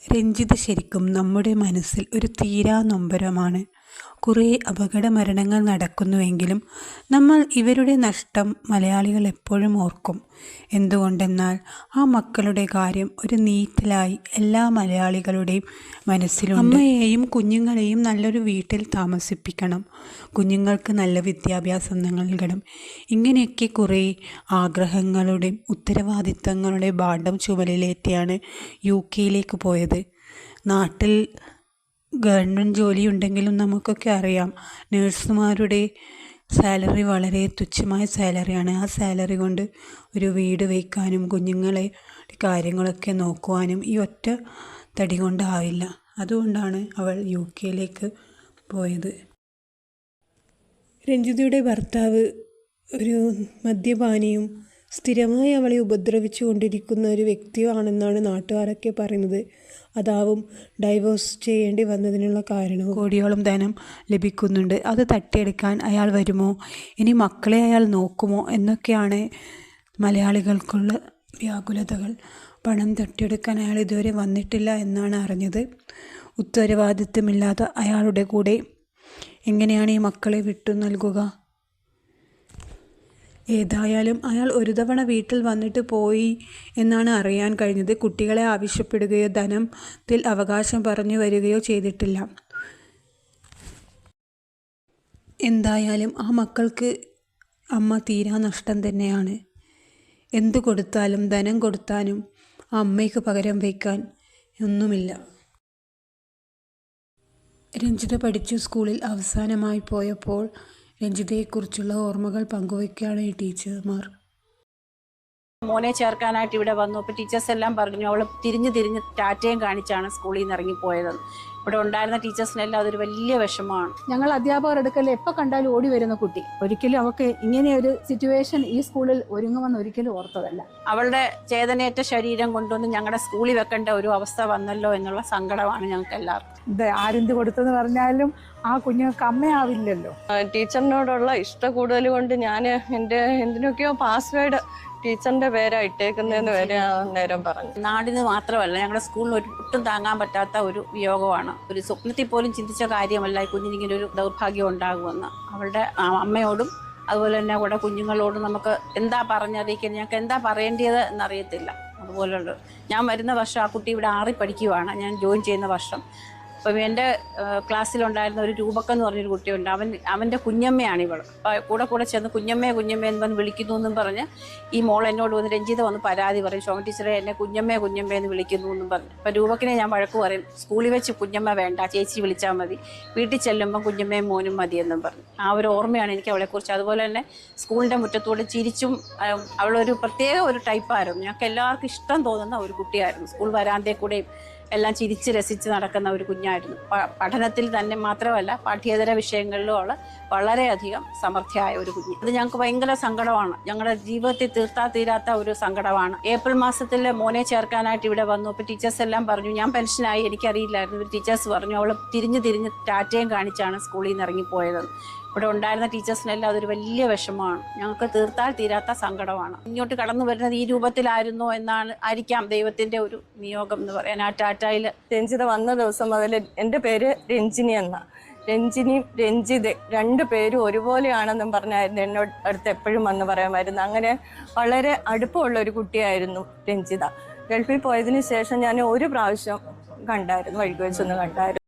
രഞ്ജിത ശരിക്കും നമ്മുടെ മനസ്സിൽ ഒരു തീരാ നൊമ്പരമാണ്. കുറേ അപകട മരണങ്ങൾ നടക്കുന്നുവെങ്കിലും നമ്മൾ ഇവരുടെ നഷ്ടം മലയാളികൾ എപ്പോഴും ഓർക്കും. എന്തുകൊണ്ടെന്നാൽ ആ മക്കളുടെ കാര്യം ഒരു നീറ്റലായി എല്ലാ മലയാളികളുടെയും മനസ്സിലുണ്ട്. അമ്മയെയും കുഞ്ഞുങ്ങളെയും നല്ലൊരു വീട്ടിൽ താമസിപ്പിക്കണം, കുഞ്ഞുങ്ങൾക്ക് നല്ല വിദ്യാഭ്യാസം നൽകണം, ഇങ്ങനെയൊക്കെ കുറേ ആഗ്രഹങ്ങളുടെയും ഉത്തരവാദിത്തങ്ങളുടെ ഭാണ്ഡം ചുമലിലേറ്റിയാണ് UK പോയത്. നാട്ടിൽ ഗവൺമെൻറ് ജോലി ഉണ്ടെങ്കിലും നമുക്കൊക്കെ അറിയാം, നേഴ്സുമാരുടെ സാലറി വളരെ തുച്ഛമായ സാലറിയാണ്. ആ സാലറി കൊണ്ട് ഒരു വീട് വയ്ക്കാനും കുഞ്ഞുങ്ങളെ കാര്യങ്ങളൊക്കെ നോക്കുവാനും ഈ ഒറ്റ തടി കൊണ്ടാവില്ല. അതുകൊണ്ടാണ് അവൾ UK പോയത്. രഞ്ജിതയുടെ ഭർത്താവ് ഒരു മദ്യപാനിയും സ്ഥിരമായി അവളെ ഉപദ്രവിച്ചു കൊണ്ടിരിക്കുന്ന ഒരു വ്യക്തിയാണെന്നാണ് നാട്ടുകാരൊക്കെ പറയുന്നത്. അതാവും ഡൈവോഴ്സ് ചെയ്യേണ്ടി വന്നതിനുള്ള കാരണവും. കോടിയോളം ധനം ലഭിക്കുന്നുണ്ട്, അത് തട്ടിയെടുക്കാൻ അയാൾ വരുമോ, ഇനി മക്കളെ അയാൾ നോക്കുമോ എന്നൊക്കെയാണ് മലയാളികൾക്കുള്ള വ്യാകുലതകൾ. പണം തട്ടിയെടുക്കാൻ അയാൾ ഇതുവരെ വന്നിട്ടില്ല എന്നാണ് അറിഞ്ഞത്. ഉത്തരവാദിത്തമില്ലാത്ത അയാളുടെ കൂടെ എങ്ങനെയാണ് ഈ മക്കളെ വിട്ടു നൽകുക? ഏതായാലും അയാൾ ഒരു തവണ വീട്ടിൽ വന്നിട്ട് പോയി എന്നാണ് അറിയാൻ കഴിഞ്ഞത്. കുട്ടികളെ ആവശ്യപ്പെടുകയോ ധനത്തിൽ അവകാശം പറഞ്ഞു വരികയോ ചെയ്തിട്ടില്ല. എന്തായാലും ആ മക്കൾക്ക് അമ്മ തീരാ നഷ്ടം തന്നെയാണ്. എന്തു കൊടുത്താലും ധനം കൊടുത്താലും ആ അമ്മയ്ക്ക് പകരം വയ്ക്കാൻ ഒന്നുമില്ല. രഞ്ജിത പഠിച്ച സ്കൂളിൽ അവസാനമായി പോയപ്പോൾ രഞ്ജിതയെക്കുറിച്ചുള്ള ഓർമ്മകൾ പങ്കുവയ്ക്കുകയാണ് ഈ ടീച്ചർമാർ. മോനെ ചേർക്കാനായിട്ട് ഇവിടെ വന്നു. അപ്പോൾ ടീച്ചേഴ്സ് എല്ലാം പറഞ്ഞു അവൾ തിരിഞ്ഞ് ടാറ്റയും കാണിച്ചാണ് സ്കൂളിൽ നിന്ന് ഇറങ്ങിപ്പോയത്. ഇവിടെ ഉണ്ടായിരുന്ന ടീച്ചേഴ്സിനെല്ലാം അതൊരു വലിയ വിഷമമാണ്. ഞങ്ങൾ അധ്യാപകരെടുക്കൽ എപ്പോൾ കണ്ടാലും ഓടി വരുന്ന കുട്ടി. ഒരിക്കലും അവൾക്ക് ഇങ്ങനെ ഒരു സിറ്റുവേഷൻ ഈ സ്കൂളിൽ ഒരുങ്ങുമെന്ന് ഒരിക്കലും ഓർത്തതല്ല. അവളുടെ ചേതനയേറ്റ ശരീരം കൊണ്ടുവന്ന് ഞങ്ങളുടെ സ്കൂളിൽ വെക്കേണ്ട ഒരു അവസ്ഥ വന്നല്ലോ എന്നുള്ള സങ്കടമാണ് ഞങ്ങൾക്ക് എല്ലാവർക്കും. ഇത് ആരെന്ത് കൊടുത്തെന്ന് പറഞ്ഞാലും ആ കുഞ്ഞുങ്ങൾക്ക് അമ്മയാവില്ലല്ലോ. ടീച്ചറിനോടുള്ള ഇഷ്ടം കൂടുതൽ കൊണ്ട് ഞാൻ എന്തിനൊക്കെയോ പാസ്വേഡ് ടീച്ചറിന്റെ പേരാ ഇട്ടേക്കുന്നതെന്ന് വരെ നേരം പറഞ്ഞു. നാടിന് മാത്രമല്ല ഞങ്ങളുടെ സ്കൂളിന് ഒട്ടും താങ്ങാൻ പറ്റാത്ത ഒരു വിയോഗമാണ്. ഒരു സ്വപ്നത്തിൽ പോലും ചിന്തിച്ച കാര്യമല്ല ഈ കുഞ്ഞിനിങ്ങനെ ഒരു ദൗർഭാഗ്യം ഉണ്ടാകുമെന്ന്. അവളുടെ അമ്മയോടും അതുപോലെ തന്നെ അവിടെ കുഞ്ഞുങ്ങളോടും നമുക്ക് എന്താ പറഞ്ഞറിയിക്കുന്നത്, ഞങ്ങൾക്ക് എന്താ പറയേണ്ടത് എന്നറിയത്തില്ല. അതുപോലുള്ള ഞാൻ വരുന്ന വർഷം ആ കുട്ടി ഇവിടെ 6ൽ പഠിക്കുവാണ്, ഞാൻ ജോയിൻ ചെയ്യുന്ന വർഷം. അപ്പം എൻ്റെ ക്ലാസ്സിലുണ്ടായിരുന്ന ഒരു രൂപക്കെന്ന് പറഞ്ഞൊരു കുട്ടിയുണ്ട്, അവൻ്റെ കുഞ്ഞമ്മയാണ് ഇവൾ. അപ്പോൾ കൂടെ ചെന്ന് കുഞ്ഞമ്മേ എന്ന് പറഞ്ഞ് വിളിക്കുന്നു എന്നും പറഞ്ഞ് ഈ മോൾ എന്നോട് വന്ന് രഞ്ജിത വന്ന് പരാതി പറയും, ശോഭ ടീച്ചറെ എന്നെ കുഞ്ഞമ്മേ എന്ന് വിളിക്കുന്നു എന്നും പറഞ്ഞു. അപ്പോൾ രൂപക്കിനെ ഞാൻ വഴക്ക് പറയും, സ്കൂളിൽ വെച്ച് കുഞ്ഞമ്മ വേണ്ട, ചേച്ചി വിളിച്ചാൽ മതി, വീട്ടിൽ ചെല്ലുമ്പം കുഞ്ഞമ്മയും മോനും മതി എന്നും പറഞ്ഞു. ആ ഒരു ഓർമ്മയാണ് എനിക്ക് അവളെക്കുറിച്ച്. അതുപോലെ തന്നെ സ്കൂളിൻ്റെ മുറ്റത്തൂടെ ചിരിച്ചും, അവളൊരു പ്രത്യേക ഒരു ടൈപ്പായിരുന്നു. ഞങ്ങൾക്ക് എല്ലാവർക്കും ഇഷ്ടം തോന്നുന്ന ഒരു കുട്ടിയായിരുന്നു. സ്കൂൾ വരാന്തേ കൂടെയും എല്ലാം ചിരിച്ച് രസിച്ച് നടക്കുന്ന ഒരു കുഞ്ഞായിരുന്നു. പഠനത്തിൽ തന്നെ മാത്രമല്ല പാഠ്യേതര വിഷയങ്ങളിലും അവൾ വളരെയധികം സമർത്ഥയായ ഒരു കുഞ്ഞ്. അത് ഞങ്ങൾക്ക് ഭയങ്കര സങ്കടമാണ്, ഞങ്ങളുടെ ജീവിതത്തിൽ തീരാത്ത ഒരു സങ്കടമാണ്. ഏപ്രിൽ മാസത്തിൽ മോനെ ചേർക്കാനായിട്ട് ഇവിടെ വന്നു. അപ്പോൾ ടീച്ചേഴ്സ് എല്ലാം പറഞ്ഞു, ഞാൻ പെൻഷനായി, എനിക്കറിയില്ലായിരുന്നു. ഇവർ ടീച്ചേഴ്സ് പറഞ്ഞു അവൾ തിരിഞ്ഞ് ടാറ്റയും കാണിച്ചാണ് സ്കൂളിൽ നിന്ന് ഇറങ്ങിപ്പോയത്. ഇവിടെ ഉണ്ടായിരുന്ന ടീച്ചേഴ്സിനെല്ലാം അതൊരു വലിയ വിഷമമാണ്, ഞങ്ങൾക്ക് തീരാത്ത സങ്കടമാണ്. ഇങ്ങോട്ട് കടന്നു വരുന്നത് ഈ രൂപത്തിലായിരുന്നോ എന്നാണ് ആയിരിക്കാം ദൈവത്തിൻ്റെ ഒരു നിയോഗം എന്ന് പറയാൻ. ആ ടാറ്റയിൽ രഞ്ജിത വന്ന ദിവസം മുതൽ എൻ്റെ പേര് രഞ്ജിനി എന്നാ. രഞ്ജിനിയും രഞ്ജിത 2 പേരും ഒരുപോലെയാണെന്നും പറഞ്ഞായിരുന്നു എന്നോട് അടുത്ത് എപ്പോഴും വന്ന് പറയാമായിരുന്നു. അങ്ങനെ വളരെ അടുപ്പമുള്ള ഒരു കുട്ടിയായിരുന്നു രഞ്ജിത. ഗൾഫിൽ പോയതിന് ശേഷം ഞാൻ ഒരു പ്രാവശ്യം കണ്ടായിരുന്നു, വഴിക്ക് വെച്ചൊന്ന് കണ്ടായിരുന്നു.